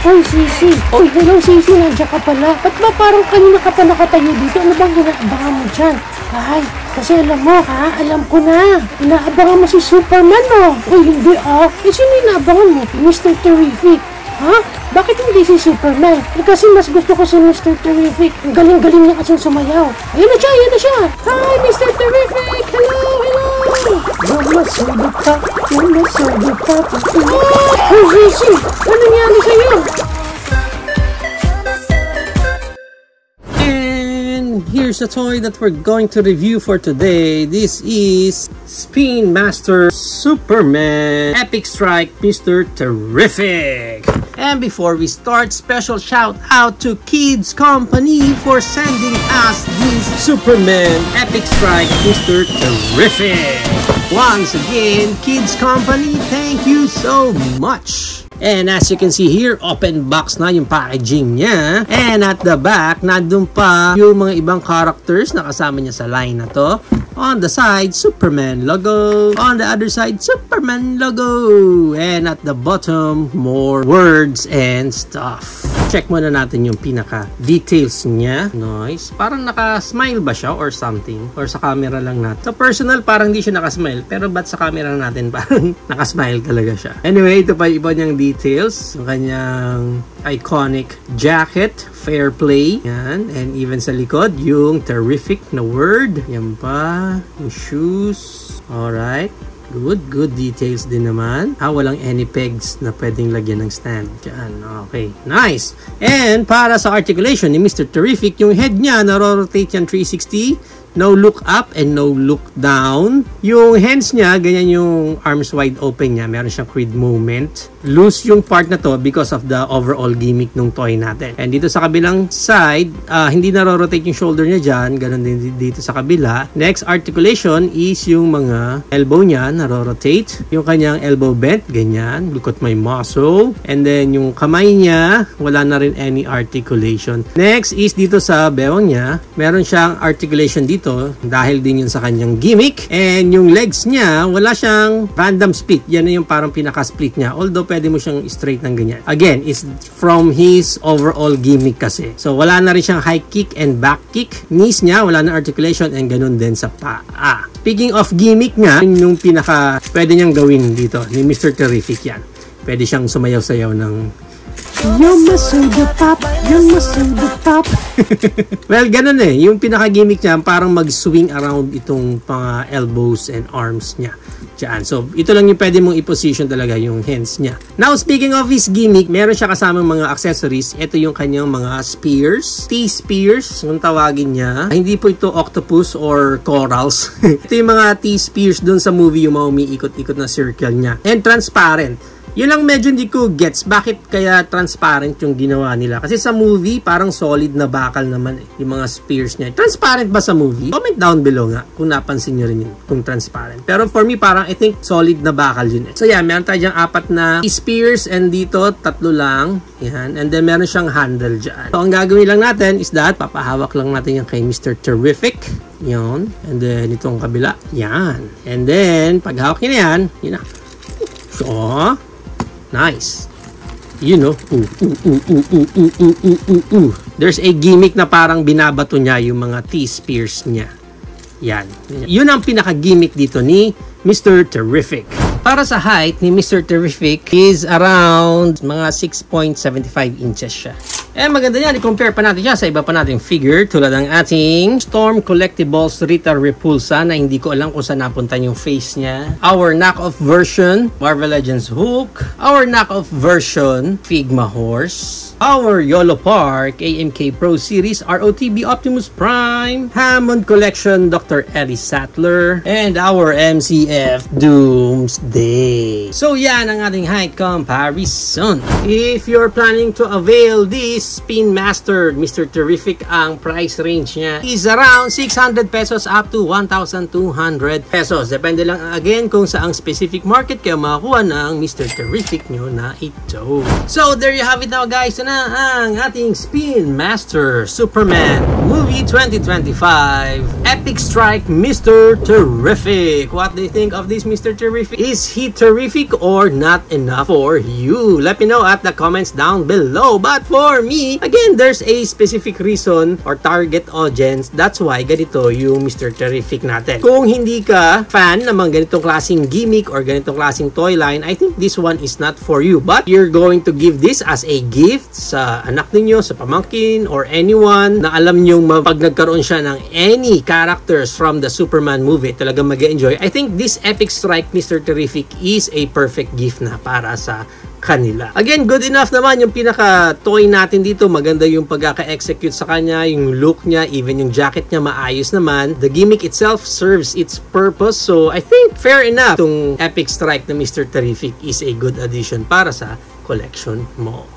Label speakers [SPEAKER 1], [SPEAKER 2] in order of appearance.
[SPEAKER 1] Hoy, Sisi. Oy, hello, Sisi. Nandiyan ka pala. Ba't ba parang kanina ka pa nakatayo dito? Ano bang inaabangan mo dyan? Ay, kasi alam mo, ha? Alam ko na. Inaabangan mo si Superman, no? Uy, hindi, sino inaabangan mo? Mr. Terrific. Ha? Bakit hindi si Superman? Kasi mas gusto ko si Mr. Terrific. Ang galing-galing niya kasing sumayaw. Ayan na siya. Hi, Mr. Terrific! Hello! Mamasugod pa. Oh, Sisi! Ano nangyari sa'yo?
[SPEAKER 2] Here's a toy that we're going to review for today. This is Spin Master Superman Epic Strike Mr. Terrific. And before we start, special shout out to Kids Company for sending us this Superman Epic Strike Mr. Terrific. Once again, Kids Company, thank you so much. And as you can see here, open box na yung packaging niya. And at the back, nandun pa yung mga ibang characters na kasama niya sa line na to. On the side, Superman logo. On the other side, Superman logo. And at the bottom, more words and stuff. Check muna natin yung pinaka-details niya. Nice. Parang naka-smile ba siya or something? Or sa camera lang natin. Sa personal, parang di siya naka-smile. Pero ba't sa camera natin parang naka-smile talaga siya? Anyway, ito pa iba niyang details. Yung kanyang iconic jacket. Fair play. Yan. And even sa likod, yung terrific na word. Yan pa. Yung shoes. Alright. Good details din naman. Walang any pegs na pwedeng lagyan ng stand. Diyan, okay. Nice! And para sa articulation ni Mr. Terrific, yung head niya naro-rotate yan 360. No look up and no look down. Yung hands niya, ganyan yung arms wide open niya. Meron siyang creed movement. Loose yung part na to because of the overall gimmick ng toy natin. And dito sa kabilang side, hindi naro-rotate yung shoulder niya dyan. Ganon din dito sa kabila. Next articulation is yung mga elbow niya, naro-rotate. Yung kanyang elbow bent, ganyan. Look at my muscle. And then yung kamay niya, wala na rin any articulation. Next is dito sa bewang niya, meron siyang articulation dito dahil din yun sa kanyang gimmick. And yung legs niya, wala siyang random split. Yan na yung parang pinaka-split niya. Although pwede mo siyang straight ng ganyan. Again, it's from his overall gimmick kasi. So wala na rin siyang high kick and back kick. Knees niya, wala na articulation and ganun din sa paa. Speaking of gimmick nga, yung pinaka pwede niyang gawin dito ni Mr. Terrific yan. Pwede siyang sumayaw-sayaw ng "You're my super pop, you're my super pop." Well, ganun yung pinaka-gimmick niya, parang mag-swing around itong mga elbows and arms niya. Diyan. So, ito lang yung pwede mong i-position talaga yung hands niya. Now, speaking of his gimmick, meron siya kasamang mga accessories. Ito yung kanyang mga spears. T-spears, kung tawagin niya. Hindi po ito octopus or corals. Ito yung mga T-spears dun sa movie, yung mga umiikot-ikot na circle niya. And transparent. Yun lang medyo hindi ko gets bakit kaya transparent yung ginawa nila. Kasi sa movie, parang solid na bakal naman yung mga spears niya. Transparent ba sa movie? Comment down below nga kung napansin nyo rin yun, kung transparent. Pero for me, parang I think solid na bakal yun. So yeah, meron tayo dyang 4 na spears and dito 3 lang. Yan. And then meron siyang handle dyan. So ang gagawin lang natin is that, papahawak lang natin yung kay Mr. Terrific. Yan. And then itong kabila. Yan. And then, pag hawak niya yan, yun na. So, nice. You know. There's a gimmick na parang binabato niya yung mga T-spears niya. Yan. Yun ang pinaka-gimmick dito ni Mr. Terrific. Para sa height ni Mr. Terrific is around mga 6.75 inches siya. Eh maganda yan, i-compare pa natin siya sa iba pa nating figure tulad ng ating Storm Collectibles Rita Repulsa na hindi ko alam kung saan napunta yung face niya. Our knockoff version, Marvel Legends Hulk. Our knockoff version, Figma Horse. Our YOLO Park AMK Pro Series ROTB Optimus Prime. Hammond Collection Dr. Ellie Sattler. And our MCF Doomsday. So yan ang ating height comparison. If you're planning to avail this this Spin Master Mr. Terrific, ang price range niya is around 600 pesos up to 1,200 pesos. Depende lang again kung saang specific market kayo makakuha ng Mr. Terrific nyo na ito. So there you have it now guys, na ang ating Spin Master Superman Movie 2025 Epic Strike Mr. Terrific. What do you think of this Mr. Terrific? Is he terrific or not enough for you? Let me know at the comments down below. But for me, again, there's a specific reason or target audience. That's why ganito yung Mr. Terrific natin. Kung hindi ka fan ng mga ganitong klaseng gimmick or ganitong klaseng toy line, I think this one is not for you. But you're going to give this as a gift sa anak ninyo, sa pamangkin, or anyone na alam nyo pag nagkaroon siya ng any characters from the Superman movie, talagang mag-enjoy. I think this Epic Strike Mr. Terrific is a perfect gift na para sa kanila. Again, good enough naman yung pinaka-toy natin dito. Maganda yung pagkaka-execute sa kanya, yung look niya, even yung jacket niya maayos naman. The gimmick itself serves its purpose. So, I think fair enough itong Epic Strike na Mr. Terrific is a good addition para sa collection mo.